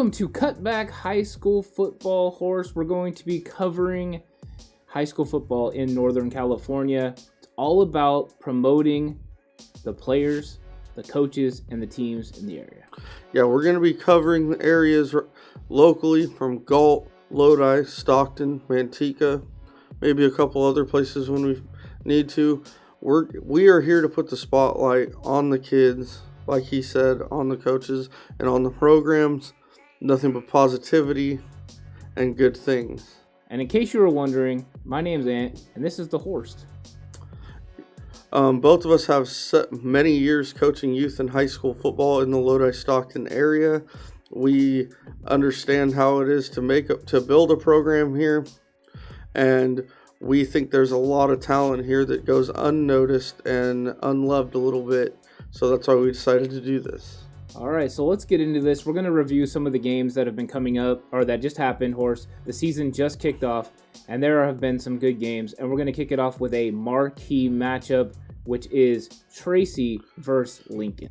Welcome to Cutback High School Football. Horse, we're going to be covering high school football in Northern California. It's all about promoting the players, the coaches, and the teams in the area. Yeah, we're going to be covering the areas locally from Galt, Lodi, Stockton, Manteca, maybe a couple other places when we need to. We are here to put the spotlight on the kids, like he said, on the coaches and on the programs. Nothing but positivity and good things. And in case you were wondering, my name's Ant, and this is the Horst. Both of us have many years coaching youth and high school football in the Lodi-Stockton area. We understand how it is to build a program here, and we think there's a lot of talent here that goes unnoticed and unloved a little bit. So that's why we decided to do this. All right, so let's get into this. We're going to review some of the games that have been coming up, or that just happened, Horse. The season just kicked off, and there have been some good games. And we're going to kick it off with a marquee matchup, which is Tracy versus Lincoln.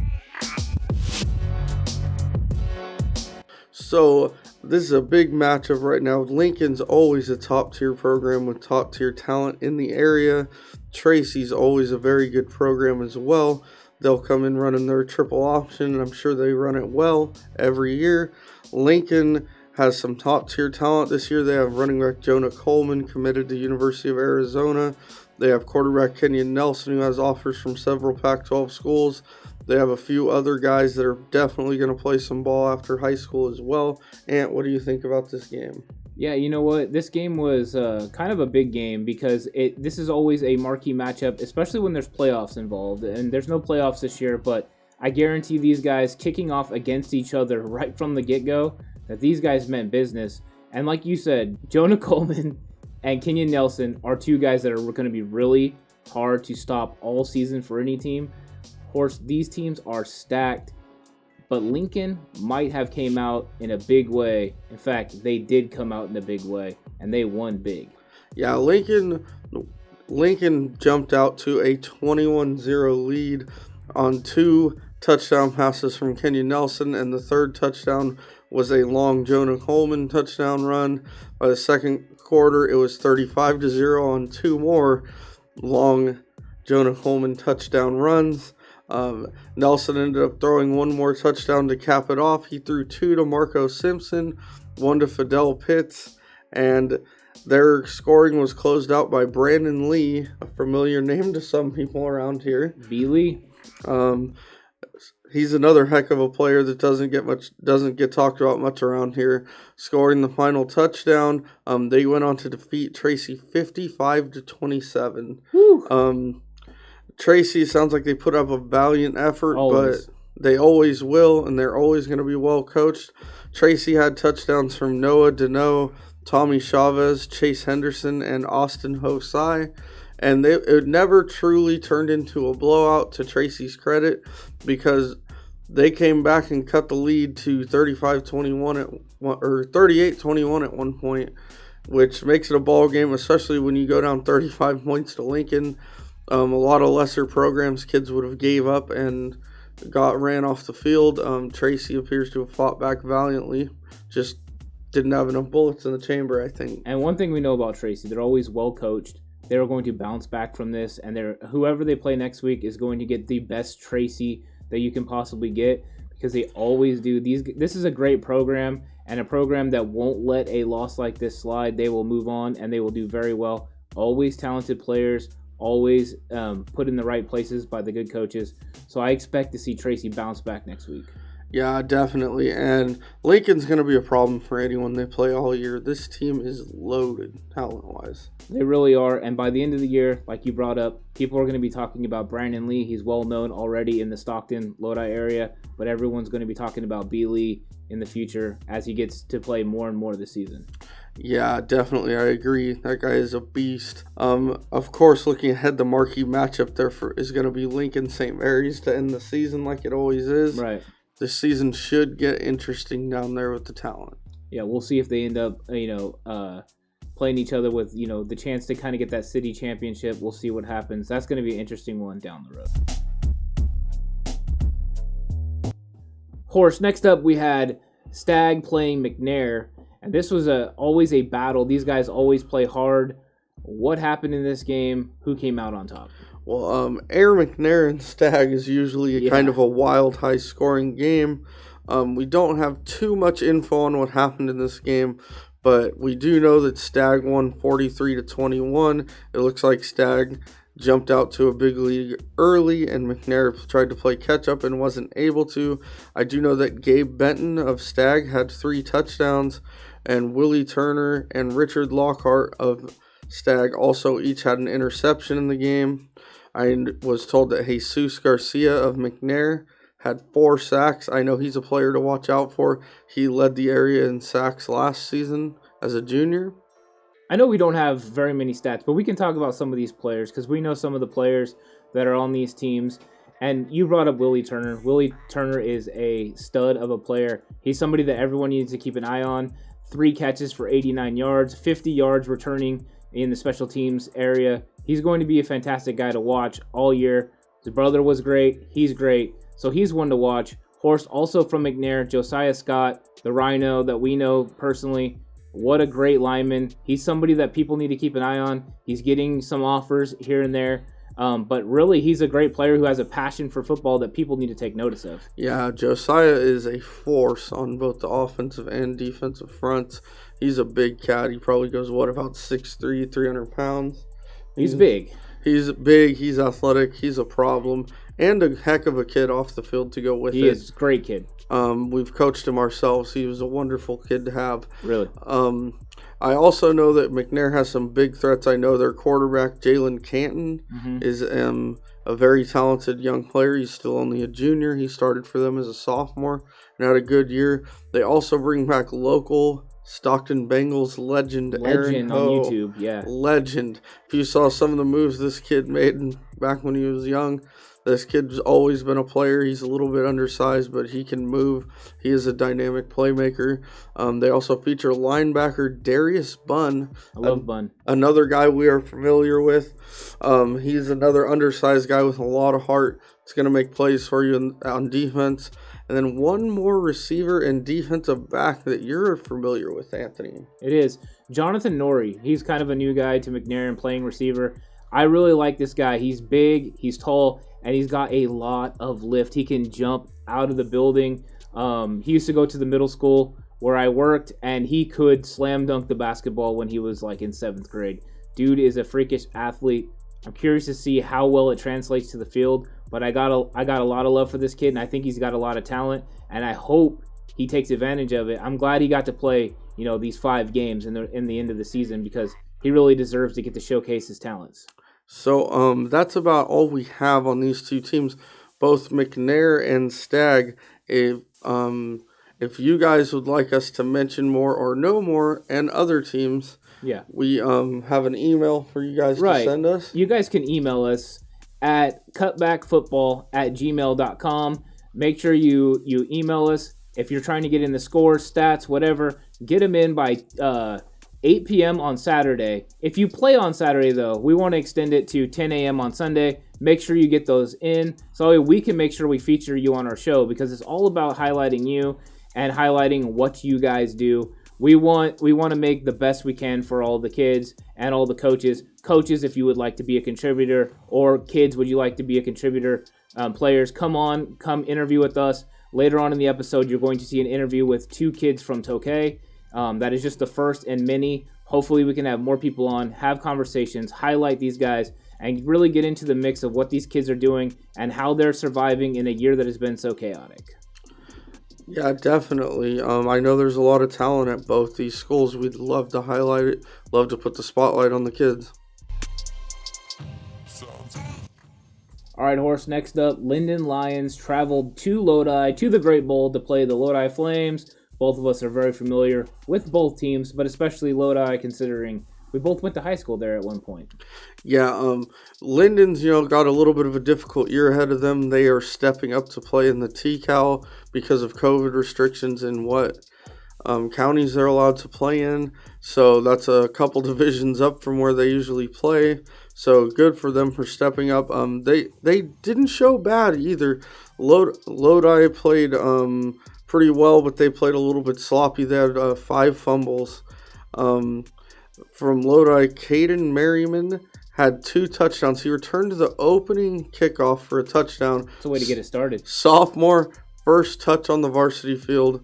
So this is a big matchup right now. Lincoln's always a top-tier program with top-tier talent in the area. Tracy's always a very good program as well. They'll come in running their triple option, and I'm sure they run it well every year. Lincoln has some top-tier talent this year. They have running back Jonah Coleman, committed to University of Arizona. They have quarterback Kenyon Nelson, who has offers from several Pac-12 schools. They have a few other guys that are definitely going to play some ball after high school as well. Ant, what do you think about this game? Yeah, you know what? This game was kind of a big game because this is always a marquee matchup, especially when there's playoffs involved. And there's no playoffs this year, but I guarantee these guys kicking off against each other right from the get-go, that these guys meant business. And like you said, Jonah Coleman and Kenyon Nelson are two guys that are going to be really hard to stop all season for any team. Horse, these teams are stacked. But Lincoln might have came out in a big way. In fact, they did come out in a big way, and they won big. Yeah, Lincoln jumped out to a 21-0 lead on 2 touchdown passes from Kenyon Nelson, and the third touchdown was a long Jonah Coleman touchdown run. By the second quarter, it was 35-0 on 2 more long Jonah Coleman touchdown runs. Nelson ended up throwing 1 more touchdown to cap it off. He threw 2 to Marco Simpson, 1 to Fidel Pitts, and their scoring was closed out by Brandon Lee, a familiar name to some people around here. B. Lee. He's another heck of a player that doesn't get talked about much around here. Scoring the final touchdown, they went on to defeat Tracy 55-27. Woo. Tracy sounds like they put up a valiant effort, always. But they always will, and they're always going to be well coached. Tracy had touchdowns from Noah Deneau, Tommy Chavez, Chase Henderson, and Austin Hosai, and it never truly turned into a blowout, to Tracy's credit, because they came back and cut the lead to 38-21 at one point, which makes it a ball game, especially when you go down 35 points to Lincoln. A lot of lesser programs, kids would have gave up and ran off the field. Tracy appears to have fought back valiantly. Just didn't have enough bullets in the chamber, I think. And one thing we know about Tracy, they're always well coached. They're going to bounce back from this, and whoever they play next week is going to get the best Tracy that you can possibly get, because they always do. This is a great program, and a program that won't let a loss like this slide. They will move on, and they will do very well. Always talented players. Always put in the right places by the good coaches. So I expect to see Tracy bounce back next week. Yeah, definitely. And Lincoln's going to be a problem for anyone they play all year. This team is loaded, talent-wise. They really are. And by the end of the year, like you brought up, people are going to be talking about Brandon Lee. He's well-known already in the Stockton, Lodi area. But everyone's going to be talking about B. Lee in the future as he gets to play more and more this season. Yeah, definitely. I agree. That guy is a beast. Of course, looking ahead, the marquee matchup there is going to be Lincoln-St. Mary's to end the season like it always is. Right. This season should get interesting down there with the talent. Yeah, we'll see if they end up, playing each other with, the chance to kind of get that city championship. We'll see what happens. That's going to be an interesting one down the road. Horse, next up we had Stag playing McNair, and this was always a battle. These guys always play hard. What happened in this game? Who came out on top? Well, Air McNair and Stag is usually kind of a wild, high-scoring game. We don't have too much info on what happened in this game, but we do know that Stag won 43-21. It looks like Stag jumped out to a big lead early, and McNair tried to play catch-up and wasn't able to. I do know that Gabe Benton of Stag had 3 touchdowns, and Willie Turner and Richard Lockhart of Stag also each had an interception in the game. I was told that Jesus Garcia of McNair had 4 sacks. I know he's a player to watch out for. He led the area in sacks last season as a junior. I know we don't have very many stats, but we can talk about some of these players because we know some of the players that are on these teams. And you brought up Willie Turner. Willie Turner is a stud of a player. He's somebody that everyone needs to keep an eye on. 3 catches for 89 yards, 50 yards returning in the special teams area. He's going to be a fantastic guy to watch all year. His brother was great. He's great. So he's one to watch. Horse also from McNair, Josiah Scott, the Rhino that we know personally. What a great lineman. He's somebody that people need to keep an eye on. He's getting some offers here and there. But really, he's a great player who has a passion for football that people need to take notice of. Yeah, Josiah is a force on both the offensive and defensive fronts. He's a big cat. He probably goes, about 6'3", 300 pounds. He's big. He's big. He's athletic. He's a problem. And a heck of a kid off the field to go with it. He is a great kid. We've coached him ourselves. He was a wonderful kid to have. Really? I also know that McNair has some big threats. I know their quarterback, Jalen Canton, is a very talented young player. He's still only a junior. He started for them as a sophomore and had a good year. They also bring back local Stockton Bengals legend Aaron Ho. On YouTube, yeah. Legend. If you saw some of the moves this kid made back when he was young, this kid's always been a player. He's a little bit undersized, but he can move. He is a dynamic playmaker. They also feature linebacker Darius Bunn. I love Bunn. Another guy we are familiar with. He's another undersized guy with a lot of heart. It's going to make plays for you on defense. And then one more receiver and defensive back that you're familiar with, Anthony. It is Jonathan Norrie. He's kind of a new guy to McNair and playing receiver. I really like this guy. He's big, he's tall, and he's got a lot of lift. He can jump out of the building. He used to go to the middle school where I worked, and he could slam dunk the basketball when he was like in 7th grade. Dude is a freakish athlete. I'm curious to see how well it translates to the field, but I got a lot of love for this kid, and I think he's got a lot of talent, and I hope he takes advantage of it. I'm glad he got to play, these 5 games in the end of the season because he really deserves to get to showcase his talents. So that's about all we have on these 2 teams, both McNair and Stag. If you guys would like us to mention more or know more and other teams, we have an email for you guys to send us. You guys can email us at cutbackfootball@gmail.com. Make sure you email us. If you're trying to get in the scores, stats, whatever, get them in by 8 p.m. on Saturday. If you play on Saturday, though, we want to extend it to 10 a.m. on Sunday. Make sure you get those in so we can make sure we feature you on our show because it's all about highlighting you and highlighting what you guys do. We want to make the best we can for all the kids and all the coaches. Coaches, if you would like to be a contributor, or kids, would you like to be a contributor? Players, come interview with us. Later on in the episode, you're going to see an interview with 2 kids from Tokay. That is just the first and many. Hopefully we can have more people on, have conversations, highlight these guys, and really get into the mix of what these kids are doing and how they're surviving in a year that has been so chaotic. Yeah, definitely. I know there's a lot of talent at both these schools. We'd love to highlight it, love to put the spotlight on the kids. All right, Horse, next up, Linden Lions traveled to Lodi, to the Great Bowl, to play the Lodi Flames. Both of us are very familiar with both teams, but especially Lodi, considering we both went to high school there at one point. Yeah, Linden's, got a little bit of a difficult year ahead of them. They are stepping up to play in the TCAL because of COVID restrictions and what counties they're allowed to play in. So that's a couple divisions up from where they usually play. So good for them for stepping up. They didn't show bad either. Lodi played pretty well, but they played a little bit sloppy. They had 5 fumbles. From Lodi, Caden Merriman had 2 touchdowns. He returned to the opening kickoff for a touchdown. It's a way to get it started. Sophomore, first touch on the varsity field.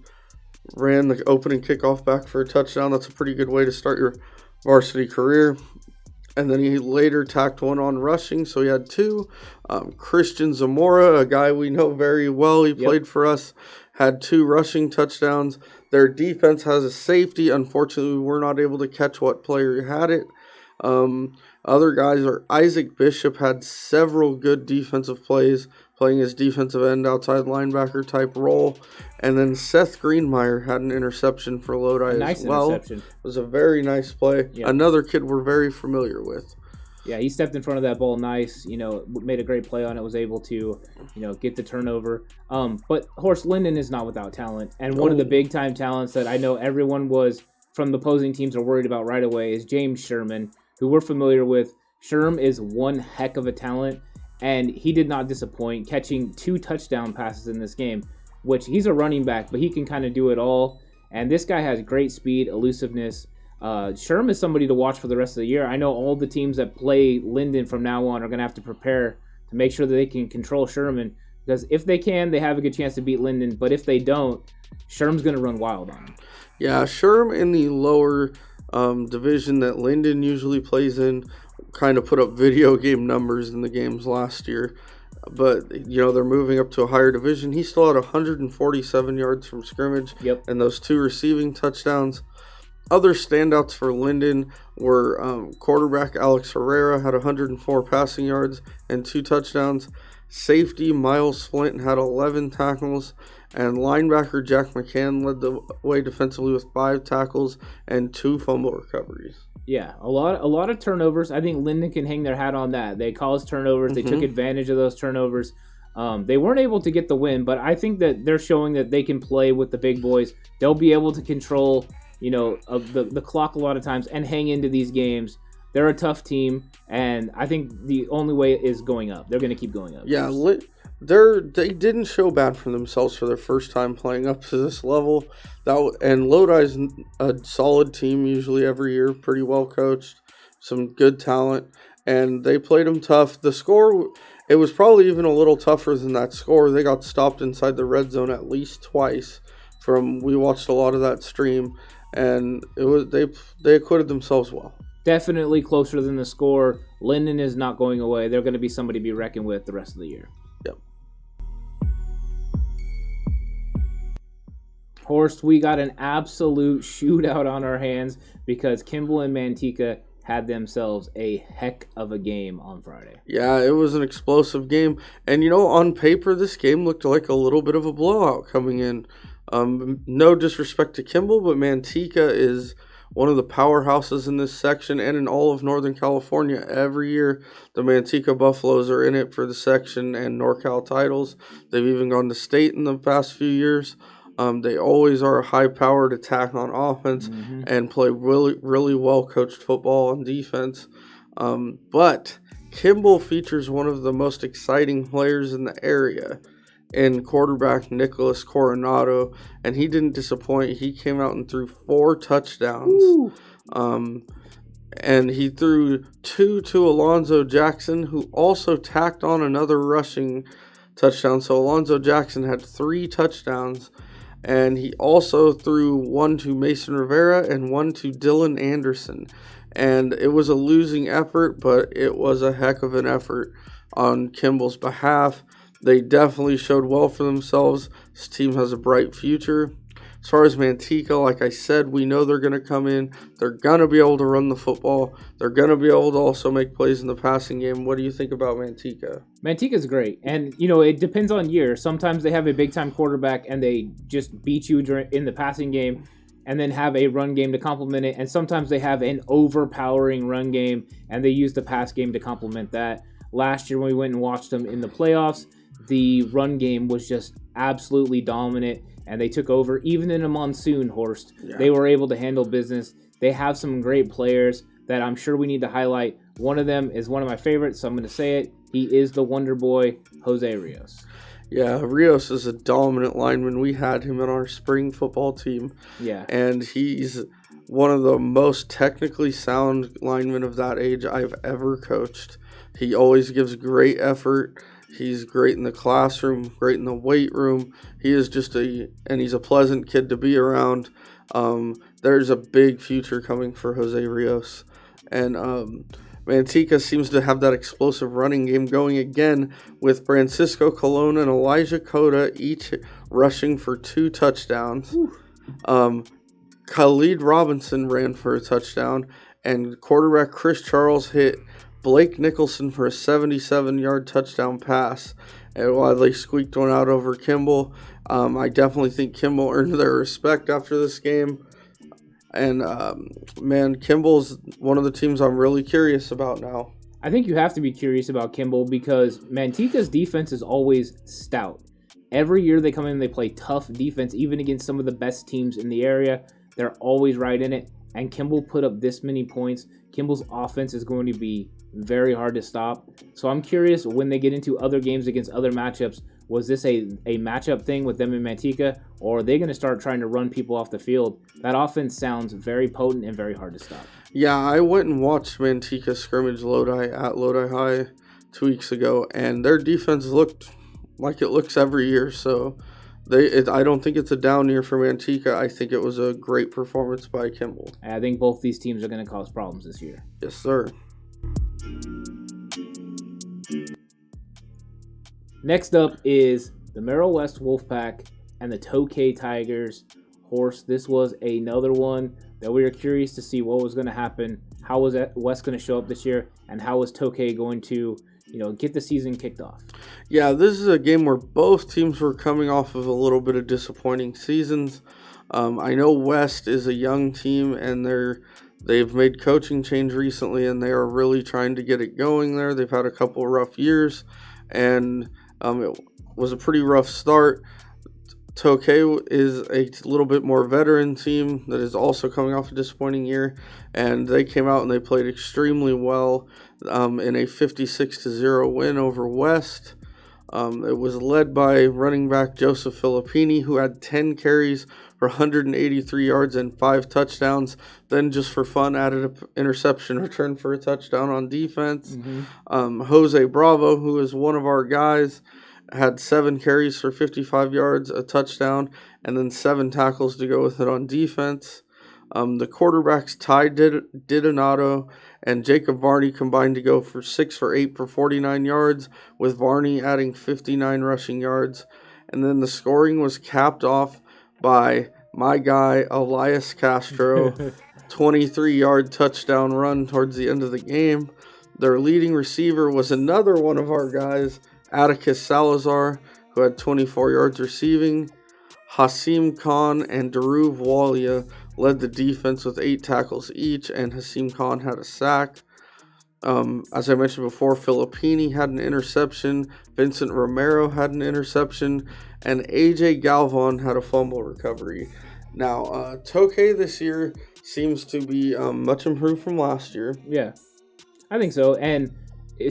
Ran the opening kickoff back for a touchdown. That's a pretty good way to start your varsity career. And then he later tacked one on rushing, so he had 2. Christian Zamora, a guy we know very well, he played for us, had 2 rushing touchdowns. Their defense has a safety. Unfortunately, we were not able to catch what player had it. Other guys are Isaac Bishop had several good defensive plays, playing his defensive end, outside linebacker type role. And then Seth Greenmeyer had an interception for Lodi as well. Interception. It was a very nice play. Yep. Another kid we're very familiar with. Yeah, he stepped in front of that ball nice, made a great play on it, was able to, get the turnover. But Horst, Linden is not without talent. And one of the big-time talents that I know everyone was, from the opposing teams, are worried about right away is James Sherman, who we're familiar with. Sherm is one heck of a talent, and he did not disappoint, catching 2 touchdown passes in this game, which he's a running back, but he can kind of do it all. And this guy has great speed, elusiveness. Sherm is somebody to watch for the rest of the year. I know all the teams that play Linden from now on are going to have to prepare to make sure that they can control Sherman, because if they can, they have a good chance to beat Linden. But if they don't, Sherm's going to run wild on them. Yeah, Sherm in the lower division that Linden usually plays in kind of put up video game numbers in the games last year. But, they're moving up to a higher division. He still had 147 yards from scrimmage and those 2 receiving touchdowns. Other standouts for Linden were quarterback Alex Herrera had 104 passing yards and 2 touchdowns. Safety Miles Flint had 11 tackles. And linebacker Jack McCann led the way defensively with 5 tackles and 2 fumble recoveries. Yeah, a lot of turnovers. I think Linden can hang their hat on that. They caused turnovers. They took advantage of those turnovers. They weren't able to get the win, but I think that they're showing that they can play with the big boys. They'll be able to control, the clock a lot of times and hang into these games. They're a tough team, and I think the only way is going up. They're going to keep going up. Yeah, they didn't show bad for themselves for their first time playing up to this level. And Lodi's a solid team usually every year, pretty well coached, some good talent, and they played them tough. The score, it was probably even a little tougher than that score. They got stopped inside the red zone at least twice. We watched a lot of that stream, and they acquitted themselves well. Definitely closer than the score. Linden is not going away. They're going to be somebody to be reckoned with the rest of the year. Yep. Horst, we got an absolute shootout on our hands because Kimball and Manteca had themselves a heck of a game on Friday. Yeah, it was an explosive game. And, on paper, this game looked like a little bit of a blowout coming in. No disrespect to Kimball, but Manteca is one of the powerhouses in this section and in all of Northern California. Every year, the Manteca Buffaloes are in it for the section and NorCal titles. They've even gone to state in the past few years. They always are a high-powered attack on offense and play really, really well-coached football on defense. But Kimball features one of the most exciting players in the area in quarterback Nicholas Coronado, and he didn't disappoint. He came out and threw 4 touchdowns. And he threw 2 to Alonzo Jackson, who also tacked on another rushing touchdown. So Alonzo Jackson had 3 touchdowns, and he also threw 1 to Mason Rivera and 1 to Dylan Anderson. And it was a losing effort, but it was a heck of an effort on Kimball's behalf. They definitely showed well for themselves. This team has a bright future. As far as Manteca, like I said, we know they're going to come in. They're going to be able to run the football. They're going to be able to also make plays in the passing game. What do you think about Manteca? Manteca's great. And, it depends on year. Sometimes they have a big-time quarterback and they just beat you in the passing game and then have a run game to complement it. And sometimes they have an overpowering run game and they use the pass game to complement that. Last year when we went and watched them in the playoffs, the run game was just absolutely dominant, and they took over. Even in a monsoon, Horst, They were able to handle business. They have some great players that I'm sure we need to highlight. One of them is one of my favorites, so I'm going to say it. He is the Wonder Boy, Jose Rios. Yeah, Rios is a dominant lineman. We had him in our spring football team. Yeah. And he's one of the most technically sound linemen of that age I've ever coached. He always gives great effort. He's great in the classroom, great in the weight room. He is he's a pleasant kid to be around. There's a big future coming for Jose Rios. And Manteca seems to have that explosive running game going again with Francisco Colon and Elijah Cota each rushing for 2 touchdowns. Khalid Robinson ran for a touchdown, and quarterback Chris Charles hit Blake Nicholson for a 77-yard touchdown pass. And while they squeaked one out over Kimball, I definitely think Kimball earned their respect after this game. And, Kimball's one of the teams I'm really curious about now. I think you have to be curious about Kimball because Manteca's defense is always stout. Every year they come in and they play tough defense, even against some of the best teams in the area. They're always right in it. And Kimball put up this many points. Kimball's offense is going to be very hard to stop. So I'm curious when they get into other games against other matchups, was this a matchup thing with them and Manteca, or are they going to start trying to run people off the field? That offense sounds very potent and very hard to stop. Yeah, I went and watched Manteca scrimmage Lodi at Lodi High 2 weeks ago, and their defense looked like it looks every year. So I don't think it's a down year for Manteca. I think it was a great performance by Kimball. I think both these teams are going to cause problems this year. Yes, sir. Next up is the Merrill West Wolfpack and the Tokay Tigers. Horse, this was another one that we were curious to see what was going to happen. How was West going to show up this year, and how was Tokay going to, get the season kicked off? Yeah, this is a game where both teams were coming off of a little bit of disappointing seasons. I know West is a young team, and they've made coaching change recently, and they are really trying to get it going there. They've had a couple rough years, and it was a pretty rough start. Tokay is a little bit more veteran team that is also coming off a disappointing year, and they came out and they played extremely well in a 56-0 win over West. It was led by running back Joseph Filippini, who had 10 carries for 183 yards and 5 touchdowns. Then, just for fun, added an interception return for a touchdown on defense. Jose Bravo, who is one of our guys, had 7 carries for 55 yards, a touchdown, and then 7 tackles to go with it on defense. The quarterbacks Ty Didonato and Jacob Varney combined to go for 6 for 8 for 49 yards, with Varney adding 59 rushing yards. And then the scoring was capped off by my guy Elias Castro, 23-yard touchdown run towards the end of the game. Their leading receiver was another one of our guys, Atticus Salazar, who had 24 yards receiving. Hasim Khan and Daruv Walia led the defense with 8 tackles each, and Hasim Khan had a sack. As I mentioned before, Filippini had an interception, Vincent Romero had an interception, and AJ Galvan had a fumble recovery. Now, Tokay this year seems to be much improved from last year. Yeah, I think so. And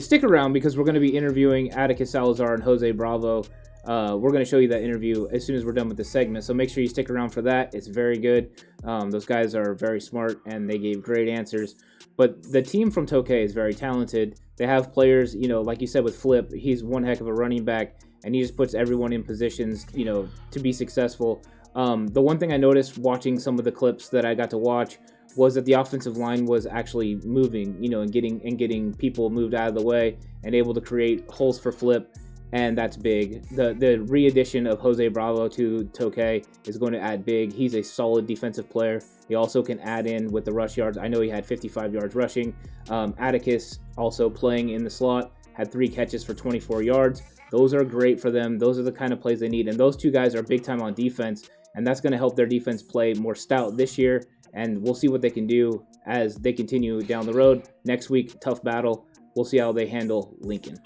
stick around because we're going to be interviewing Atticus Salazar and Jose Bravo. We're going to show you that interview as soon as we're done with this segment, so make sure you stick around for that. It's very good. Those guys are very smart, and they gave great answers. But the team from Tokay is very talented. They have players, like you said with Flip, he's one heck of a running back, and he just puts everyone in positions, to be successful. The one thing I noticed watching some of the clips that I got to watch was that the offensive line was actually moving, and getting people moved out of the way and able to create holes for Flip. And that's big. The re-addition of Jose Bravo to Tokay is going to add big. He's a solid defensive player. He also can add in with the rush yards. I know he had 55 yards rushing. Atticus, also playing in the slot, had 3 catches for 24 yards. Those are great for them. Those are the kind of plays they need. And those 2 guys are big time on defense. And that's going to help their defense play more stout this year. And we'll see what they can do as they continue down the road. Next week, tough battle. We'll see how they handle Lincoln.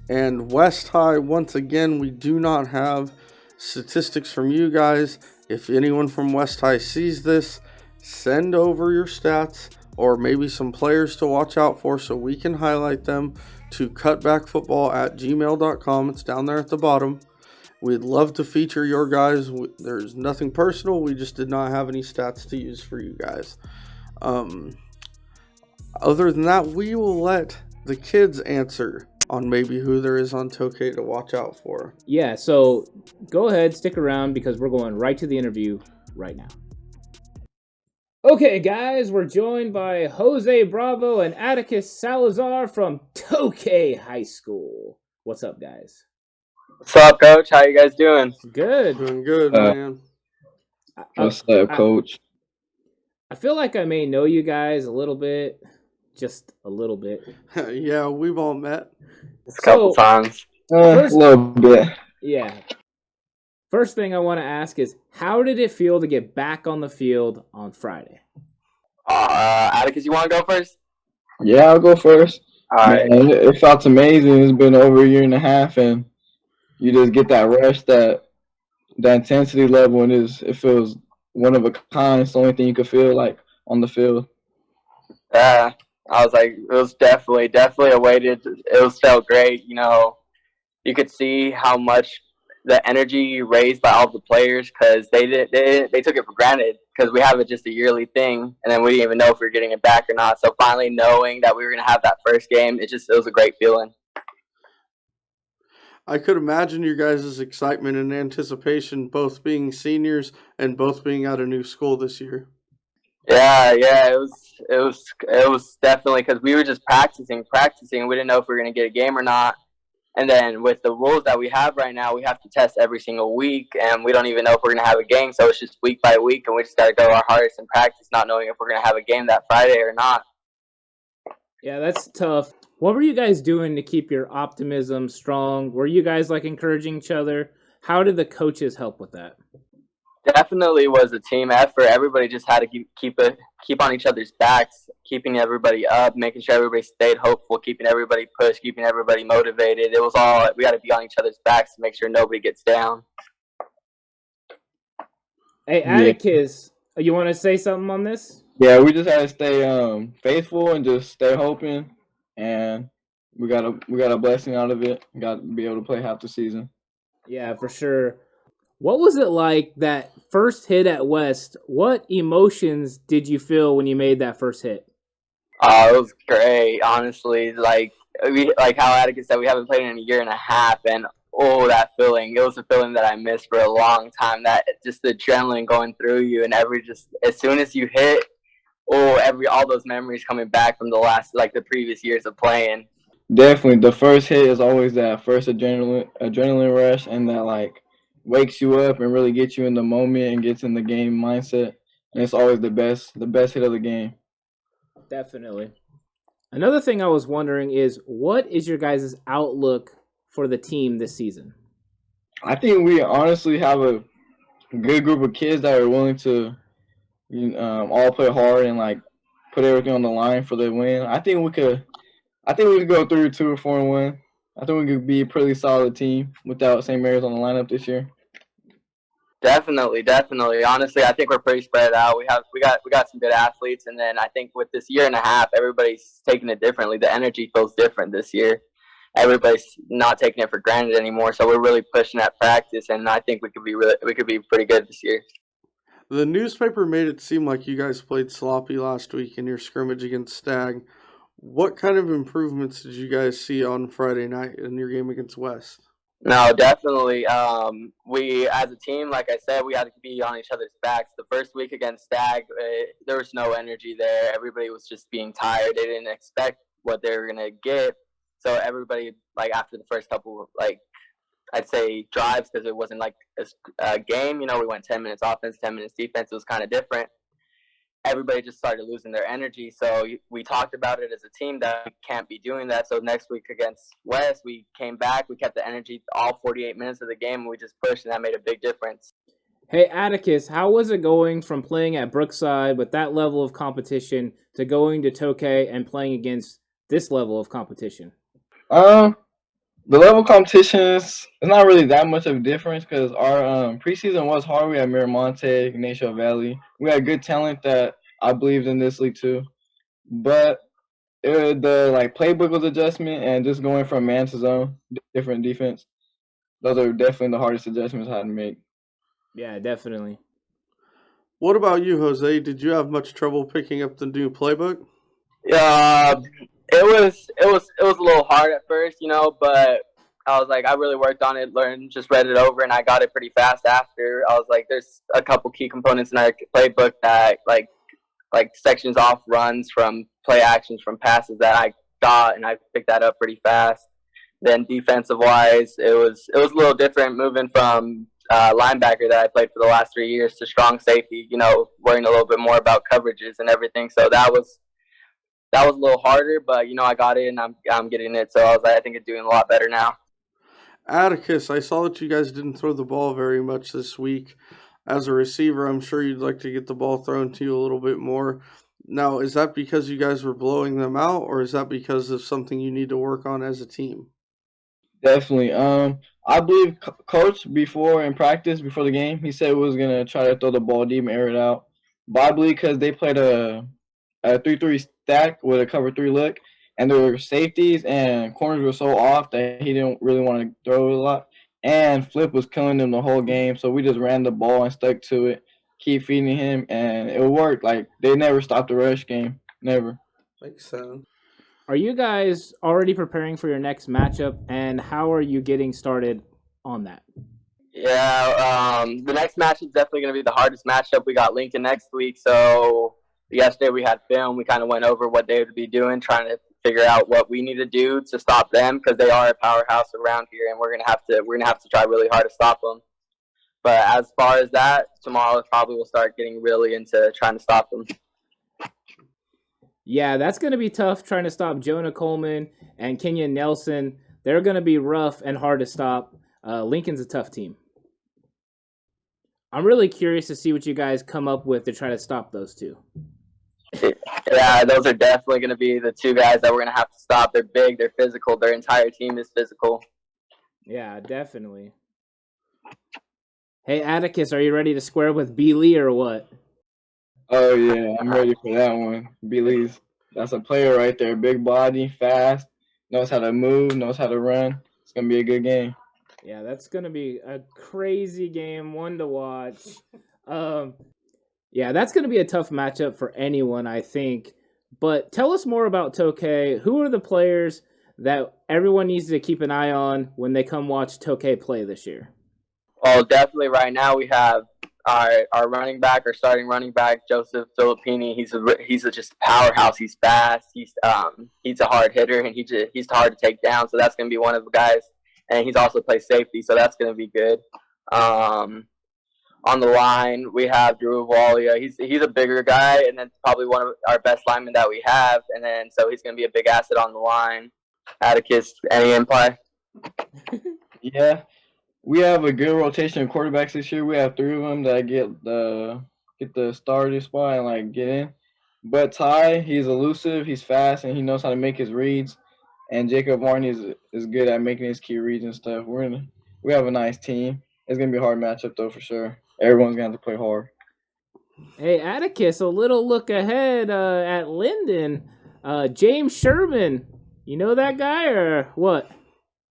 And West High, once again, we do not have statistics from you guys. If anyone from West High sees this, send over your stats or maybe some players to watch out for so we can highlight them to cutbackfootball@gmail.com. It's down there at the bottom. We'd love to feature your guys. There's nothing personal. We just did not have any stats to use for you guys. Other than that, we will let the kids answer on maybe who there is on Tokay to watch out for. Yeah, so go ahead, stick around because we're going right to the interview right now. Okay, guys, we're joined by Jose Bravo and Atticus Salazar from Tokay High School. What's up, guys? What's up, Coach? How you guys doing? Good. Doing good, man. What's up, Coach? I feel like I may know you guys a little bit. Just a little bit. Yeah, we've all met. Just a couple times. A little bit. Yeah. First thing I want to ask is, how did it feel to get back on the field on Friday? Atticus, you want to go first? Yeah, I'll go first. All right. Man, it felt amazing. It's been over a year and a half, and you just get that rush, that intensity level, and it feels one of a kind. It's the only thing you could feel like on the field. Yeah, I was like, it was definitely a way to. It felt great. You know, you could see how much the energy raised by all the players because they took it for granted because we have it just a yearly thing, and then we didn't even know if we were getting it back or not. So finally knowing that we were going to have that first game, it was a great feeling. I could imagine your guys' excitement and anticipation, both being seniors and both being at a new school this year. Yeah, it was definitely because we were just practicing. We didn't know if we were going to get a game or not. And then with the rules that we have right now, we have to test every single week, and we don't even know if we're going to have a game. So it's just week by week, and we just got to go our hardest in practice, not knowing if we're going to have a game that Friday or not. Yeah, that's tough. What were you guys doing to keep your optimism strong? Were you guys like encouraging each other? How did the coaches help with that? Definitely was a team effort. Everybody just had to keep on each other's backs, keeping everybody up, making sure everybody stayed hopeful, keeping everybody pushed, keeping everybody motivated. It was all we got to be on each other's backs to make sure nobody gets down. Hey, Atticus, you want to say something on this? Yeah, we just had to stay faithful and just stay hoping, and we got a blessing out of it. We got to be able to play half the season. Yeah, for sure. What was it like that first hit at West? What emotions did you feel when you made that first hit? It was great, honestly. Like how Atticus said, we haven't played in a year and a half, and that feeling. It was a feeling that I missed for a long time. That just the adrenaline going through you, and as soon as you hit, all those memories coming back from the previous years of playing. Definitely, the first hit is always that first adrenaline rush, and that wakes you up and really gets you in the moment and gets in the game mindset. And it's always the best hit of the game. Definitely. Another thing I was wondering is, what is your guys' outlook for the team this season? I think we honestly have a good group of kids that are willing to all play hard and put everything on the line for the win. I think we could go 3-2 or 4-1. I think we could be a pretty solid team without St. Mary's on the lineup this year. Definitely. Honestly, I think we're pretty spread out. We got some good athletes, and then I think with this year and a half, everybody's taking it differently. The energy feels different this year. Everybody's not taking it for granted anymore, so we're really pushing at practice, and I think we could be pretty good this year. The newspaper made it seem like you guys played sloppy last week in your scrimmage against Stag. What kind of improvements did you guys see on Friday night in your game against West? No, definitely. We, as a team, like I said, we had to be on each other's backs. The first week against Stag, there was no energy there. Everybody was just being tired. They didn't expect what they were going to get. So everybody, after the first couple, I'd say drives, because it wasn't a game. We went 10 minutes offense, 10 minutes defense. It was kind of different. Everybody just started losing their energy. So we talked about it as a team that we can't be doing that. So next week against West, we came back. We kept the energy all 48 minutes of the game, and we just pushed, and that made a big difference. Hey, Atticus, how was it going from playing at Brookside with that level of competition to going to Tokay and playing against this level of competition? The level of competition is not really that much of a difference because our preseason was hard. We had Miramonte, Ignacio Valley. We had good talent that I believed in this league too. But the playbook was adjustment and just going from man to zone, different defense. those are definitely the hardest adjustments I had to make. Yeah, definitely. What about you, Jose? Did you have much trouble picking up the new playbook? It was a little hard at first, but I was like, I really worked on it, just read it over, and I got it pretty fast after. I was like, there's a couple key components in our playbook that like sections off runs from play actions from passes that I got, and I picked that up pretty fast. Then defensive wise, it was a little different moving from linebacker that I played for the last 3 years to strong safety. Worrying a little bit more about coverages and everything. So that was a little harder, but I got it and I'm getting it. So I was like, I think it's doing a lot better now. Atticus, I saw that you guys didn't throw the ball very much this week. As a receiver, I'm sure you'd like to get the ball thrown to you a little bit more. Now, is that because you guys were blowing them out, or is that because of something you need to work on as a team? Definitely. I believe coach before in practice before the game, he said we was gonna try to throw the ball deep and air it out. But I believe because they played a 3-3 stack with a cover 3 look, and there were safeties and corners were so off that he didn't really want to throw it a lot. And Flip was killing them the whole game, so we just ran the ball and stuck to it, keep feeding him, and it worked. Like they never stopped the rush game, never. Makes sense. Are you guys already preparing for your next matchup, and how are you getting started on that? Yeah, the next match is definitely going to be the hardest matchup. We got Lincoln next week, so yesterday we had film. We kind of went over what they would be doing, trying to figure out what we need to do to stop them because they are a powerhouse around here, and we're gonna have to try really hard to stop them. But as far as that, tomorrow probably we'll start getting really into trying to stop them. Yeah, that's going to be tough trying to stop Jonah Coleman and Kenyon Nelson. They're going to be rough and hard to stop. Lincoln's a tough team. I'm really curious to see what you guys come up with to try to stop those two. Yeah, those are definitely going to be the two guys that we're going to have to stop. They're big, they're physical, their entire team is physical. Yeah, definitely. Hey, Atticus, are you ready to square with B. Lee or what? Oh yeah, I'm ready for that one. Billy's that's a player right there. Big body, fast, knows how to move, knows how to run. It's gonna be a good game. Yeah, that's gonna be a crazy game, one to watch. Yeah, that's gonna be a tough matchup for anyone, I think. But tell us more about Tokay. Who are the players that everyone needs to keep an eye on when they come watch Tokay play this year? Well, definitely right now we have our running back, our starting running back, Joseph Filippini. He's just a powerhouse. He's fast. He's a hard hitter, and he's hard to take down. So that's going to be one of the guys. And he's also plays safety, so that's going to be good. On the line, we have Drew Walia. He's a bigger guy, and then probably one of our best linemen that we have. And then so he's going to be a big asset on the line. Atticus, any input? Yeah, we have a good rotation of quarterbacks this year. We have 3 of them that get the starter spot and like get in. But Ty, he's elusive, he's fast, and he knows how to make his reads. And Jacob Varney is good at making his key reads and stuff. We have a nice team. It's gonna be a hard matchup though for sure. Everyone's gonna have to play hard. Hey, Atticus, a little look ahead at Linden. James Sherman, you know that guy or what?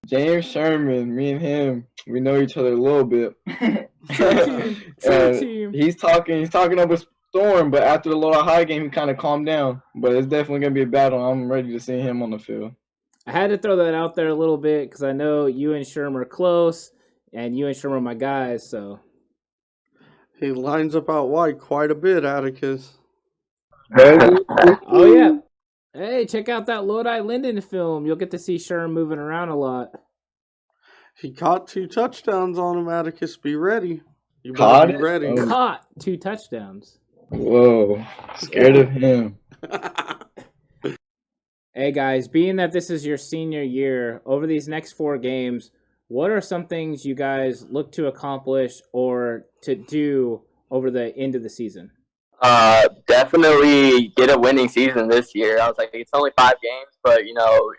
James Sherman, me and him, we know each other a little bit. True team. He's talking up a storm, but after the Lodi High game, he kind of calmed down. But it's definitely gonna be a battle. I'm ready to see him on the field. I had to throw that out there a little bit because I know you and Sherman are close, and you and Sherman are my guys. So He lines up out wide quite a bit, Atticus. oh yeah. Hey, check out that Lodi Linden film. You'll get to see Sherman moving around a lot. He caught 2 touchdowns on him, Atticus. Be ready. You Caught better be ready. it? Caught 2 touchdowns. Whoa, scared of him. Hey guys, being that this is your senior year, over these next 4 games, what are some things you guys look to accomplish or to do over the end of the season? Definitely get a winning season this year. I was like, it's only 5 games, but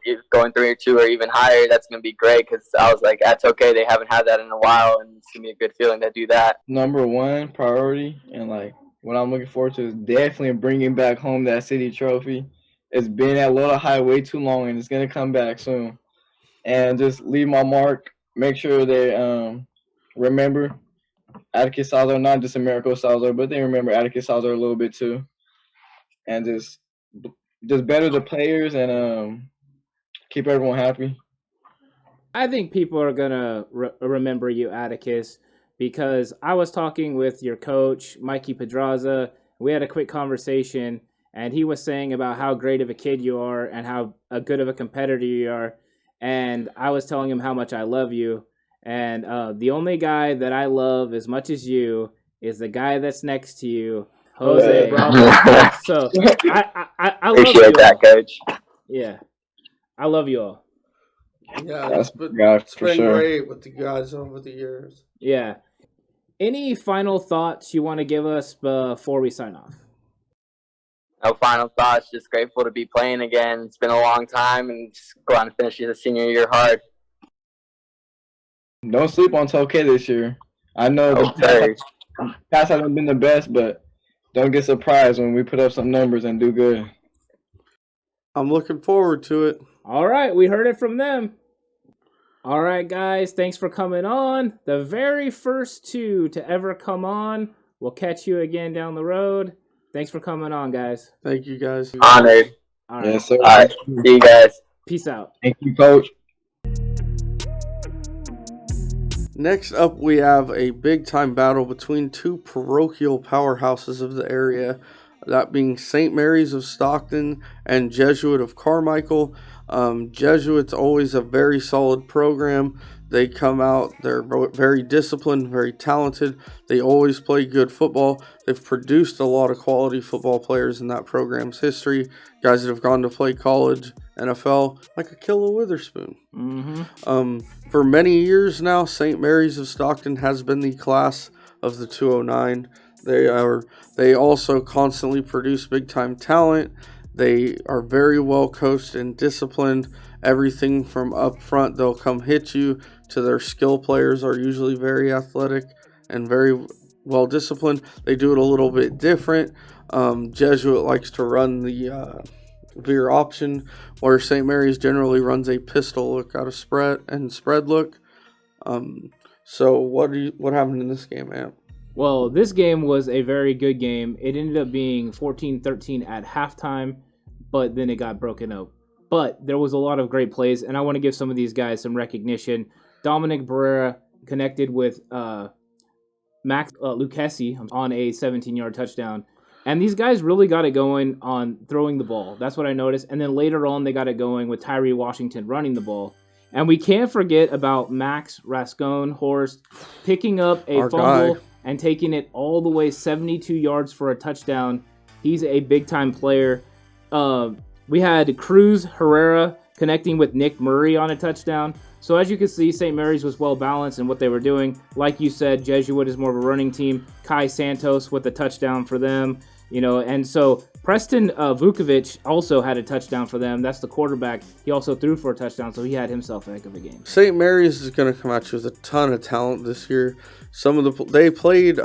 if going 3 or 2 or even higher, that's gonna be great. Because I was like, that's okay. They haven't had that in a while, and it's gonna be a good feeling to do that. Number 1 priority, and like what I'm looking forward to is definitely bringing back home that city trophy. It's been at Lodi High way too long, and it's gonna come back soon. And just leave my mark make sure they remember Atticus Salazar, not just Americo Salazar, but they remember Atticus Salazar a little bit too, and just better the players and keep everyone happy. I think people are gonna remember you, Atticus, because I was talking with your coach, Mikey Pedraza. We had a quick conversation, and he was saying about how great of a kid you are and how good of a competitor you are. And I was telling him how much I love you. And the only guy that I love as much as you is the guy that's next to you, Jose Bravo. So I love Appreciate you that, all. Coach. Yeah, I love you all. Yeah, it's been sure. great with the guys over the years. Yeah. Any final thoughts you want to give us before we sign off? No final thoughts. Just grateful to be playing again. It's been a long time, and just go out and finish the senior year hard. Don't sleep on Tokay this year. I know the past hasn't been the best, but don't get surprised when we put up some numbers and do good. I'm looking forward to it. All right, we heard it from them. All right, guys, thanks for coming on. The very first two to ever come on. We'll catch you again down the road. Thanks for coming on, guys. Thank you, guys. Honored. All right. Yes, sir. All right. See you guys. Peace out. Thank you, Coach. Next up, we have a big-time battle between two parochial powerhouses of the area, that being St. Mary's of Stockton and Jesuit of Carmichael. Jesuit's always a very solid program. They come out, they're very disciplined, very talented. They always play good football. They've produced a lot of quality football players in that program's history. Guys that have gone to play college, NFL, like Akilla Witherspoon. Mm-hmm. For many years now, St. Mary's of Stockton has been the class of the 209. They also constantly produce big-time talent. They are very well coached and disciplined. Everything from up front, they'll come hit you, to their skill players are usually very athletic and very well disciplined. They do it a little bit different. Jesuit likes to run the veer option, where St. Mary's generally runs a pistol look out of spread look. So what happened in this game, Amp? Well, this game was a very good game. It ended up being 14-13 at halftime, but then it got broken up. But there was a lot of great plays, and I want to give some of these guys some recognition. Dominic Barrera connected with Max Lucchesi on a 17-yard touchdown. And these guys really got it going on throwing the ball. That's what I noticed. And then later on, they got it going with Tyree Washington running the ball. And we can't forget about Max Rascone-Horst picking up a fumble and taking it all the way 72 yards for a touchdown. He's a big-time player. We had Cruz Herrera connecting with Nick Murray on a touchdown. So as you can see, St. Mary's was well-balanced in what they were doing. Like you said, Jesuit is more of a running team. Kai Santos with a touchdown for them. And so Preston Vukovic also had a touchdown for them. That's the quarterback. He also threw for a touchdown, so he had himself a heck of a game. St. Mary's is going to come at you with a ton of talent this year. They played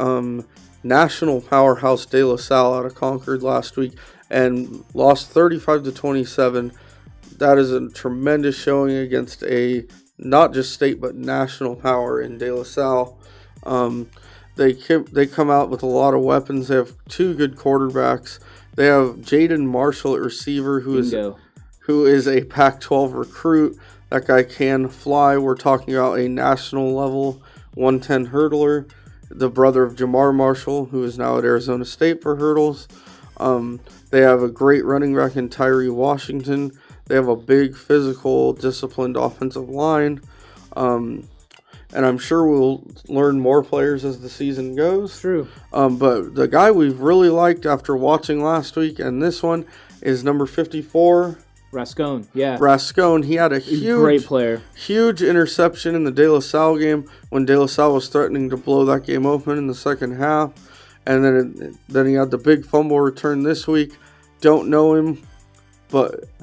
national powerhouse De La Salle out of Concord last week and lost 35-27. That is a tremendous showing against a not just state but national power in De La Salle. They come out with a lot of weapons. They have two good quarterbacks. They have Jaden Marshall at receiver, who is a Pac-12 recruit. That guy can fly. We're talking about a national level 110 hurdler. The brother of Jamar Marshall, who is now at Arizona State for hurdles. They have a great running back in Tyree Washington. They have a big, physical, disciplined offensive line. And I'm sure we'll learn more players as the season goes. True. But the guy we've really liked after watching last week and this one is number 54. Rascone, yeah. Rascone, he had a great player. Huge interception in the De La Salle game when De La Salle was threatening to blow that game open in the second half. And then he had the big fumble return this week. Don't know him,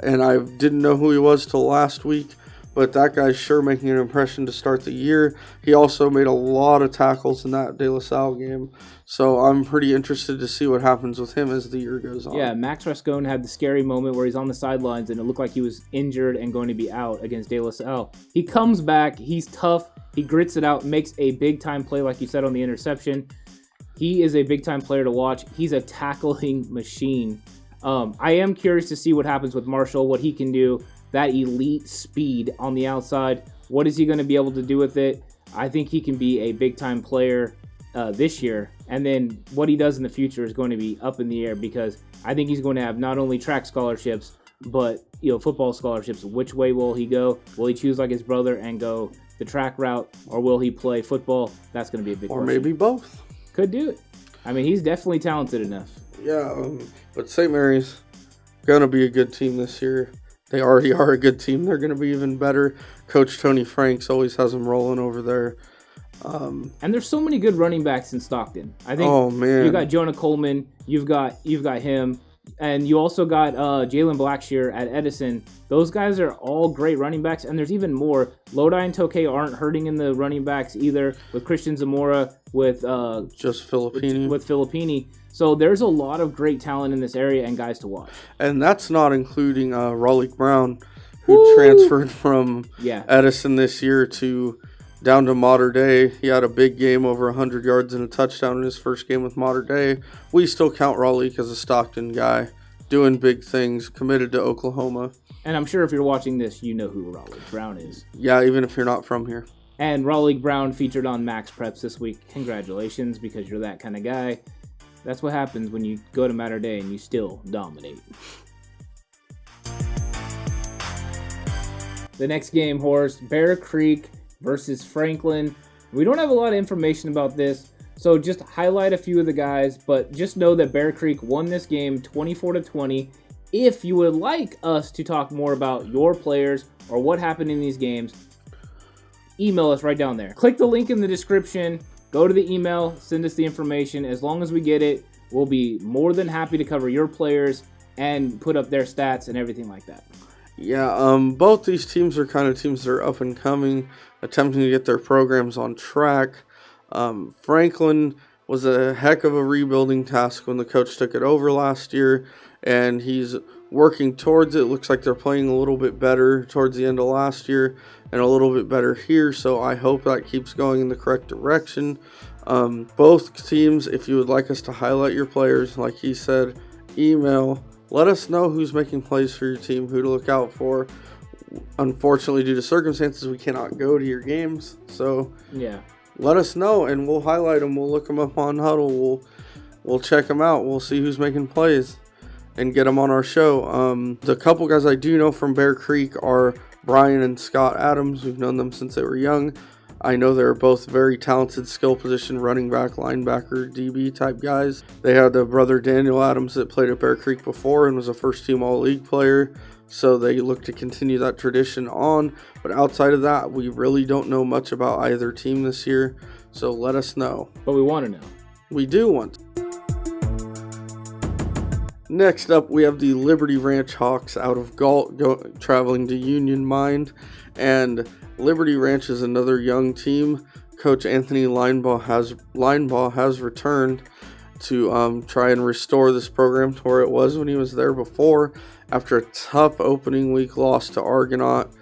and I didn't know who he was till last week. But that guy's sure making an impression to start the year. He also made a lot of tackles in that De La Salle game. So I'm pretty interested to see what happens with him as the year goes on. Yeah, Max Rascone had the scary moment where he's on the sidelines and it looked like he was injured and going to be out against De La Salle. He comes back. He's tough. He grits it out, makes a big-time play, like you said, on the interception. He is a big-time player to watch. He's a tackling machine. I am curious to see what happens with Marshall, what he can do, that elite speed on the outside. What is he going to be able to do with it? I think he can be a big-time player this year. And then what he does in the future is going to be up in the air, because I think he's going to have not only track scholarships, but football scholarships. Which way will he go? Will he choose like his brother and go the track route, or will he play football? That's going to be a big question. Or maybe both. Could do it. I mean, he's definitely talented enough. Yeah, but St. Mary's going to be a good team this year. They already are a good team. They're going to be even better. Coach Tony Franks always has them rolling over there. And there's so many good running backs in Stockton. I think you got Jonah Coleman, you've got him, and you also got Jalen Blackshear at Edison. Those guys are all great running backs, and there's even more. Lodi and Tokay aren't hurting in the running backs either, with Christian Zamora, with just Filippini. With Filippini. So there's a lot of great talent in this area and guys to watch. And that's not including Raleigh Brown, who transferred from Edison this year down to Mater Dei. He had a big game, over 100 yards and a touchdown in his first game with Mater Dei. We still count Raleigh as a Stockton guy, doing big things, committed to Oklahoma. And I'm sure if you're watching this, you know who Raleigh Brown is. Yeah, even if you're not from here. And Raleigh Brown featured on Max Preps this week. Congratulations, because you're that kind of guy. That's what happens when you go to Mater Dei and you still dominate. The next game, Horace, Bear Creek versus Franklin. We don't have a lot of information about this, so just highlight a few of the guys, but just know that Bear Creek won this game 24-20. If you would like us to talk more about your players or what happened in these games, email us right down there. Click the link in the description, go to the email, send us the information. As long as we get it, we'll be more than happy to cover your players and put up their stats and everything like that. Yeah, both these teams are kind of teams that are up and coming, attempting to get their programs on track. Franklin was a heck of a rebuilding task when the coach took it over last year, and he's working towards it. Looks like they're playing a little bit better towards the end of last year and a little bit better here, so I hope that keeps going in the correct direction. Both teams, if you would like us to highlight your players, like he said, email. Let us know who's making plays for your team, who to look out for. Unfortunately, due to circumstances, we cannot go to your games. So yeah, let us know, and we'll highlight them. We'll look them up on Huddle. We'll check them out. We'll see who's making plays and get them on our show. The couple guys I do know from Bear Creek are Brian and Scott Adams. We've known them since they were young. I know they're both very talented skill position running back, linebacker, DB type guys. They had the brother Daniel Adams that played at Bear Creek before and was a first team all-league player. So they look to continue that tradition on. But outside of that, we really don't know much about either team this year. So let us know. But we want to know. We do want to. Next up, we have the Liberty Ranch Hawks out of Galt traveling to Union Mine. And Liberty Ranch is another young team. Coach Anthony Linebaugh has returned to try and restore this program to where it was when he was there before. After a tough opening week loss to Argonaut,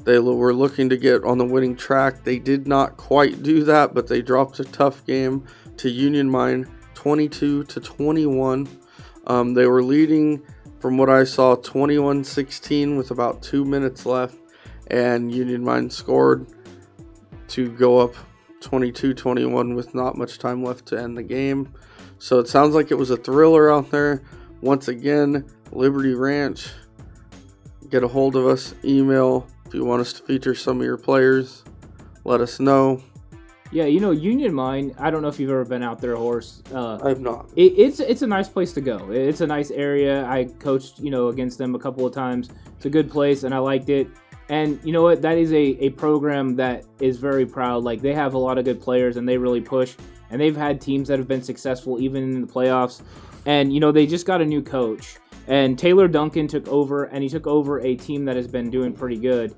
they were looking to get on the winning track. They did not quite do that, but they dropped a tough game to Union Mine, 22-21. They were leading, from what I saw, 21-16 with about 2 minutes left. And Union Mine scored to go up 22-21 with not much time left to end the game. So it sounds like it was a thriller out there. Once again, Liberty Ranch, get a hold of us. Email if you want us to feature some of your players. Let us know. Yeah, Union Mine, I don't know if you've ever been out there, Horse. I've not. It's a nice place to go. It's a nice area. I coached, against them a couple of times. It's a good place, and I liked it. And you know what? That is a program that is very proud. Like, they have a lot of good players, and they really push. And they've had teams that have been successful even in the playoffs. And, they just got a new coach. And Taylor Duncan took over, and he took over a team that has been doing pretty good.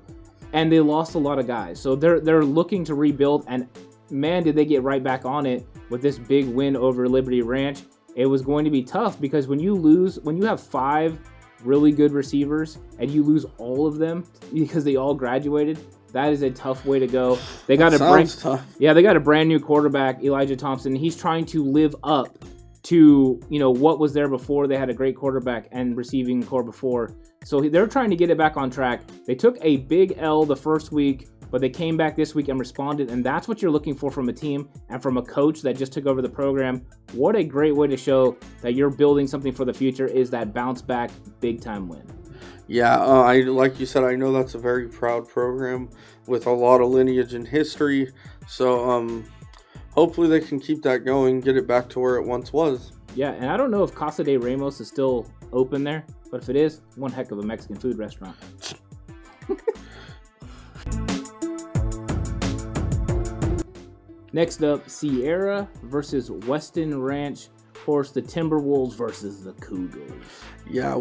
And they lost a lot of guys. So they're looking to rebuild, and man, did they get right back on it with this big win over Liberty Ranch. It was going to be tough because when you have 5 really good receivers and you lose all of them because they all graduated, That is a tough way to go. They got tough. Yeah, they got a brand new quarterback, Elijah Thompson. He's trying to live up to, what was there before. They had a great quarterback and receiving core before. So they're trying to get it back on track. They took a big L the first week, but they came back this week and responded, and that's what you're looking for from a team and from a coach that just took over the program. What a great way to show that you're building something for the future is that bounce back big time win. Yeah, like you said, I know that's a very proud program with a lot of lineage and history. So hopefully they can keep that going, get it back to where it once was. Yeah, and I don't know if Casa de Ramos is still open there, but if it is, one heck of a Mexican food restaurant. Next up, Sierra versus Weston Ranch. Of course, the Timberwolves versus the Cougars. Yeah,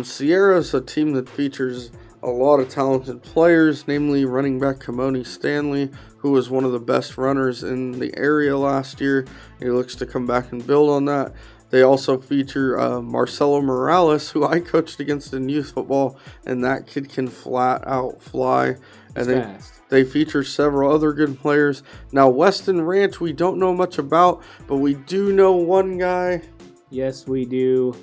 Sierra's a team that features a lot of talented players, namely running back Kimoni Stanley, who was one of the best runners in the area last year. He looks to come back and build on that. They also feature Marcelo Morales, who I coached against in youth football, and that kid can flat out fly. And they feature several other good players. Now, Weston Ranch, we don't know much about, but we do know one guy. Yes, we do.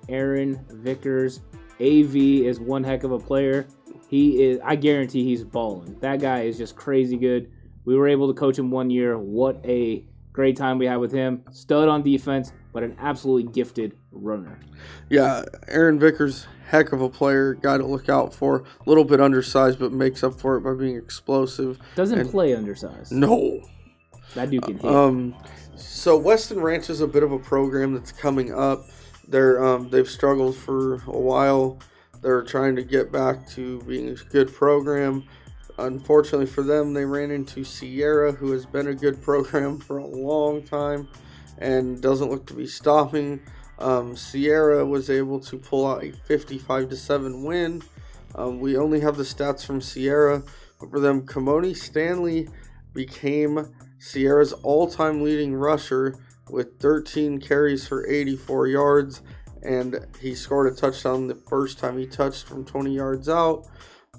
Aaron Vickers. AV is one heck of a player. I guarantee he's balling. That guy is just crazy good. We were able to coach him 1 year. What a great time we had with him. Stud on defense, but an absolutely gifted runner. Yeah, Aaron Vickers, heck of a player, guy to look out for. A little bit undersized, but makes up for it by being explosive. Doesn't play undersized. No. That dude can hit. So Weston Ranch is a bit of a program that's coming up. They've struggled for a while. They're trying to get back to being a good program. Unfortunately for them, they ran into Sierra, who has been a good program for a long time and doesn't look to be stopping. Sierra was able to pull out a 55-7 win. We only have the stats from Sierra, but for them, Kimoni Stanley became Sierra's all-time leading rusher with 13 carries for 84 yards, and he scored a touchdown the first time he touched from 20 yards out.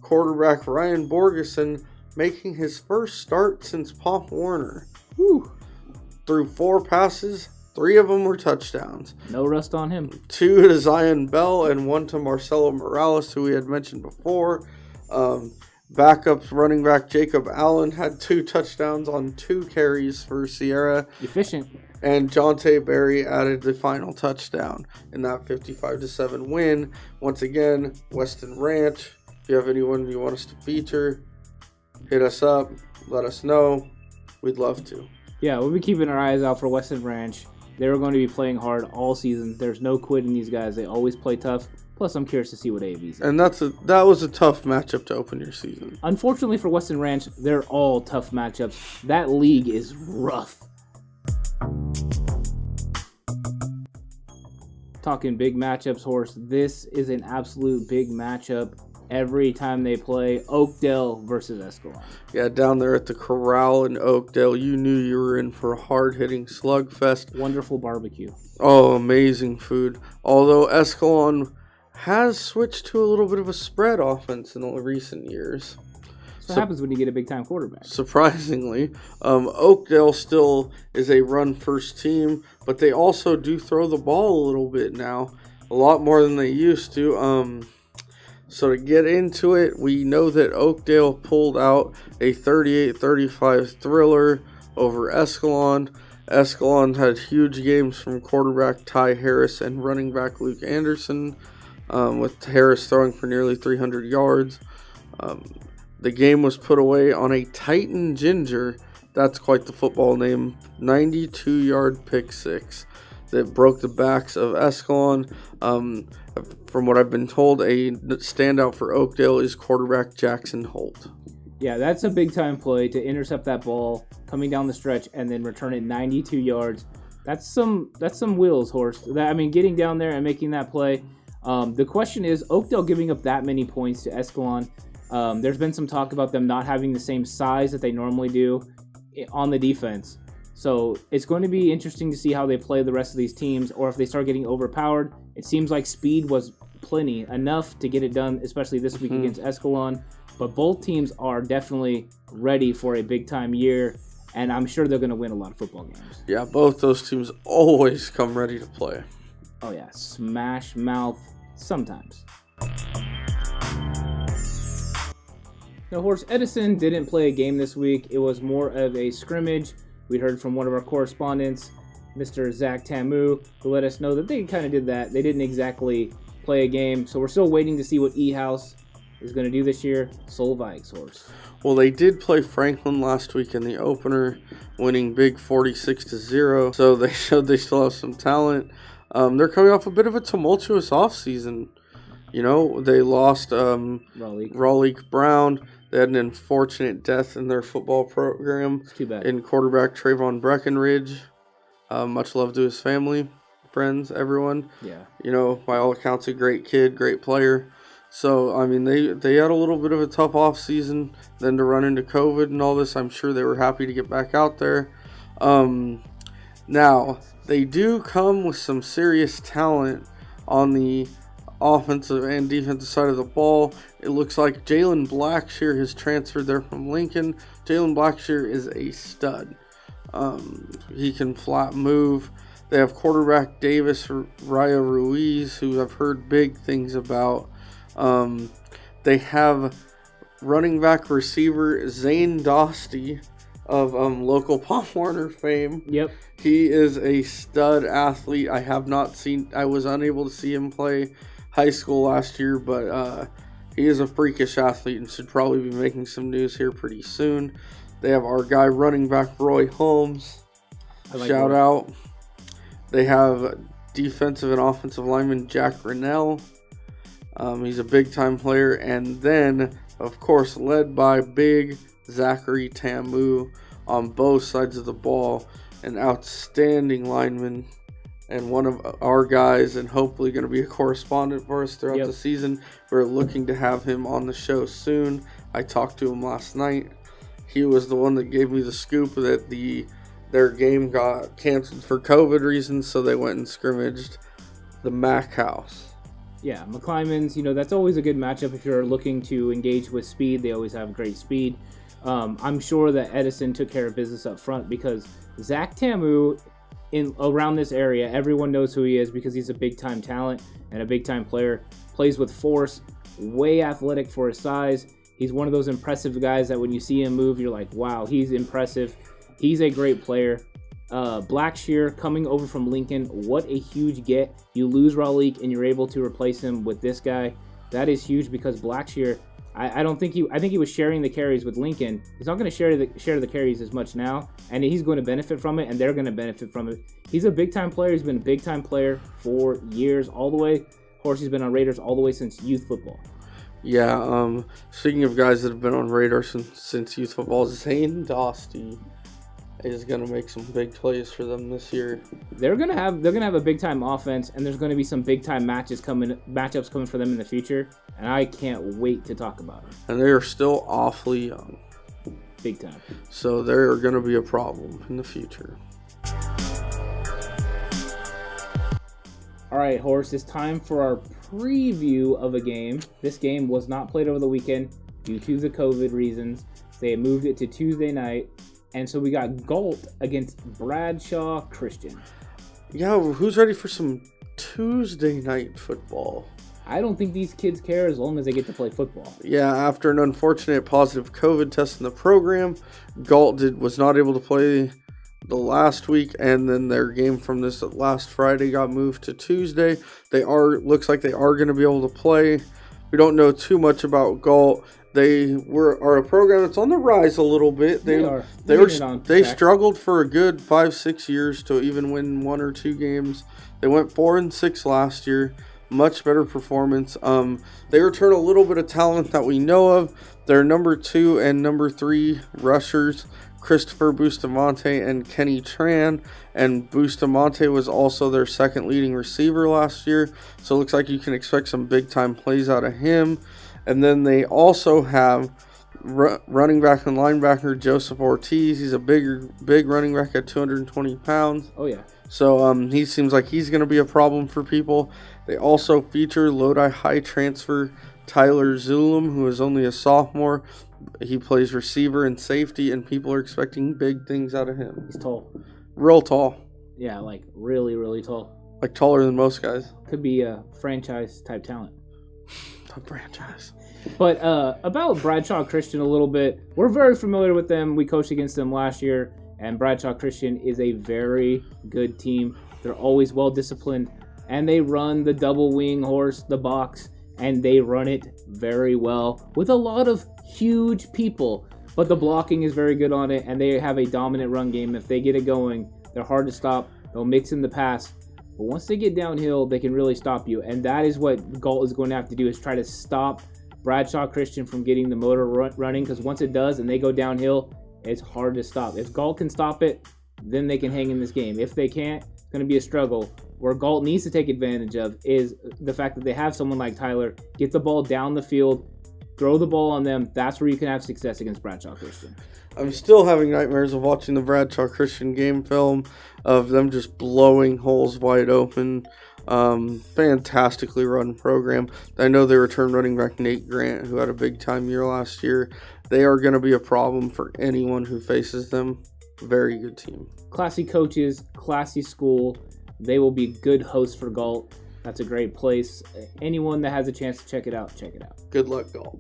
Quarterback Ryan Borgeson making his first start since Pop Warner. Whew. Threw 4 passes, 3 of them were touchdowns. No rust on him. 2 to Zion Bell and 1 to Marcelo Morales, who we had mentioned before. Backup running back Jacob Allen had 2 touchdowns on 2 carries for Sierra. Efficient. And Jonte Berry added the final touchdown in that 55-7 win. Once again, Weston Ranch. If you have anyone you want us to feature, hit us up. Let us know. We'd love to. Yeah, we'll be keeping our eyes out for Weston Ranch. They're going to be playing hard all season. There's no quitting these guys. They always play tough. Plus, I'm curious to see what AV's. And that was a tough matchup to open your season. Unfortunately for Weston Ranch, they're all tough matchups. That league is rough. Talking big matchups, Horse. This is an absolute big matchup every time they play. Oakdale versus Escalon. Yeah, down there at the Corral in Oakdale, you knew you were in for a hard-hitting slugfest. Wonderful barbecue. Oh, amazing food. Although Escalon has switched to a little bit of a spread offense in the recent years. That's what happens when you get a big-time quarterback. Surprisingly, Oakdale still is a run-first team, but they also do throw the ball a little bit now, a lot more than they used to. So to get into it, we know that Oakdale pulled out a 38-35 thriller over Escalon. Escalon had huge games from quarterback Ty Harris and running back Luke Anderson, with Harris throwing for nearly 300 yards. The game was put away on a Titan Ginger, that's quite the football name, 92-yard pick six that broke the backs of Escalon. From what I've been told, a standout for Oakdale is quarterback Jackson Holt. Yeah, that's a big-time play to intercept that ball coming down the stretch and then return it 92 yards. That's some wheels, Horse. Getting down there and making that play. The question is, Oakdale giving up that many points to Escalon. There's been some talk about them not having the same size that they normally do on the defense. So it's going to be interesting to see how they play the rest of these teams, or if they start getting overpowered. It seems like speed was plenty, enough to get it done, especially this week against Escalon. But both teams are definitely ready for a big-time year, and I'm sure they're going to win a lot of football games. Yeah, both those teams always come ready to play. Oh, yeah. Smash mouth sometimes. Now, Horse, Edison didn't play a game this week. It was more of a scrimmage. We heard from one of our correspondents, Mr. Zach Tamu, who let us know that they kind of did that. They didn't exactly play a game, so we're still waiting to see what E-House is going to do this year. Soul Vikes, Horse. Well, they did play Franklin last week in the opener, winning big 46-0, so they showed they still have some talent. They're coming off a bit of a tumultuous offseason. You know, they lost Raleigh Brown. They had an unfortunate death in their football program. It's too bad. In quarterback Trayvon Breckenridge. Much love to his family, friends, everyone. Yeah. You know, by all accounts, a great kid, great player. So, I mean, they had a little bit of a tough offseason. Then to run into COVID and all this, I'm sure they were happy to get back out there. Now, they do come with some serious talent on the offensive and defensive side of the ball. It looks like Jalen Blackshear has transferred there from Lincoln. Jalen Blackshear is a stud. He can flat move. They have quarterback Davis Raya Ruiz, who I've heard big things about. They have running back receiver Zane Dosty of local Pop Warner fame. Yep. He is a stud athlete. I was unable to see him play high school last year, but he is a freakish athlete and should probably be making some news here pretty soon. They have our guy running back Roy Holmes. Shout out. They have defensive and offensive lineman Jack Rennell. He's a big-time player. And then, of course, led by big Zachary Tamu on both sides of the ball. An outstanding lineman and one of our guys, and hopefully going to be a correspondent for us throughout the season. We're looking to have him on the show soon. I talked to him last night. He was the one that gave me the scoop that their game got canceled for COVID reasons, so they went and scrimmaged the Mac House. Yeah, McClymonds, that's always a good matchup if you're looking to engage with speed. They always have great speed. I'm sure that Edison took care of business up front because Zach Tamu, around this area, everyone knows who he is because he's a big-time talent and a big-time player. Plays with force, way athletic for his size. He's one of those impressive guys that when you see him move, you're like, wow, he's impressive. He's a great player. Blackshear coming over from Lincoln, what a huge get. You lose Raleigh and you're able to replace him with this guy. That is huge because Blackshear, I think he was sharing the carries with Lincoln. He's not going to share the carries as much now, and he's going to benefit from it, and they're going to benefit from it. He's a big-time player. He's been a big-time player for years, all the way. Of course, he's been on Raiders all the way since youth football. Yeah, speaking of guys that have been on radar since youth football, Zane Dosty is going to make some big plays for them this year. They're gonna have a big time offense, and there's going to be some big time matchups coming for them in the future, and I can't wait to talk about it. And they are still awfully young, big time. So they're going to be a problem in the future. All right, Horse, it's time for our preview of a game. This game was not played over the weekend due to the COVID reasons. They moved it to Tuesday night. And so we got Galt against Bradshaw Christian. Yeah, who's ready for some Tuesday night football? I don't think these kids care as long as they get to play football. Yeah, after an unfortunate positive COVID test in the program, Galt was not able to play the last week, and then their game from this last Friday got moved to Tuesday. Looks like they are going to be able to play. We don't know too much about Galt. They are a program that's on the rise a little bit. They struggled for a good 5-6 years to even win 1 or 2 games. They went 4-6 last year. Much better performance. They return a little bit of talent that we know of. Their number 2 and number 3 rushers, Christopher Bustamante and Kenny Tran. And Bustamante was also their second leading receiver last year. So it looks like you can expect some big time plays out of him. And then they also have running back and linebacker Joseph Ortiz. He's a big running back at 220 pounds. Oh, yeah. So he seems like he's going to be a problem for people. They also feature Lodi High transfer Tyler Zulum, who is only a sophomore. He plays receiver and safety, and people are expecting big things out of him. He's tall. Real tall. Yeah, like really, really tall. Like taller than most guys. Could be a franchise-type talent. A franchise. But about Bradshaw Christian a little bit, we're very familiar with them. We coached against them last year, and Bradshaw Christian is a very good team. They're always well-disciplined, and they run the double wing horse, the box, and they run it very well with a lot of huge people. But the blocking is very good on it, and they have a dominant run game. If they get it going, they're hard to stop. They'll mix in the pass. But once they get downhill, they can really stop you. And that is what Galt is going to have to do, is try to stop Bradshaw Christian from getting the motor running. Because once it does and they go downhill, it's hard to stop. If Galt can stop it, then they can hang in this game. If they can't, it's going to be a struggle. Where Galt needs to take advantage of is the fact that they have someone like Tyler, get the ball down the field, throw the ball on them. That's where you can have success against Bradshaw Christian. I'm still having nightmares of watching the Bradshaw Christian game film of them just blowing holes wide open. Fantastically run program. I know they returned running back Nate Grant, who had a big time year last year. They are going to be a problem for anyone who faces them. Very good team. Classy coaches, classy school. They will be good hosts for Galt. That's a great place. Anyone that has a chance to check it out, check it out. Good luck, Galt.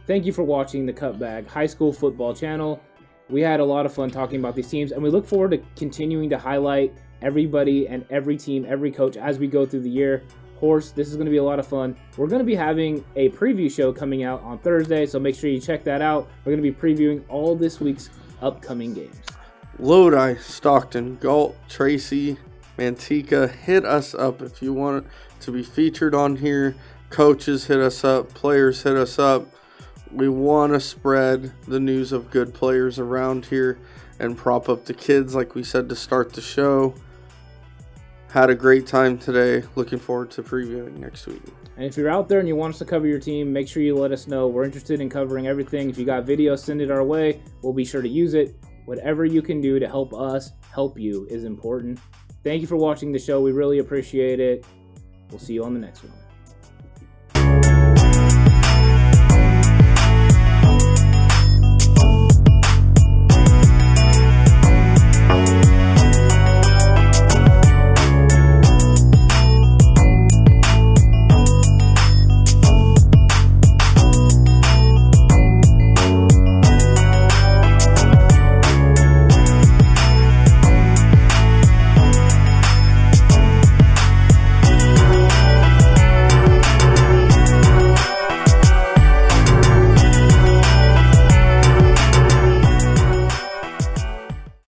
Thank you for watching the Cutback High School Football channel. We had a lot of fun talking about these teams, and we look forward to continuing to highlight everybody and every team, every coach as we go through the year. Horse, this is going to be a lot of fun. We're going to be having a preview show coming out on Thursday, so make sure you check that out. We're going to be previewing all this week's upcoming games. Lodi, Stockton, Galt, Tracy, Manteca, hit us up if you want to be featured on here. Coaches, hit us up. Players, hit us up. We want to spread the news of good players around here and prop up the kids like we said to start the show. Had a great time today. Looking forward to previewing next week. And if you're out there and you want us to cover your team, make sure you let us know. We're interested in covering everything. If you got video, send it our way. We'll be sure to use it. Whatever you can do to help us help you is important. Thank you for watching the show. We really appreciate it. We'll see you on the next one.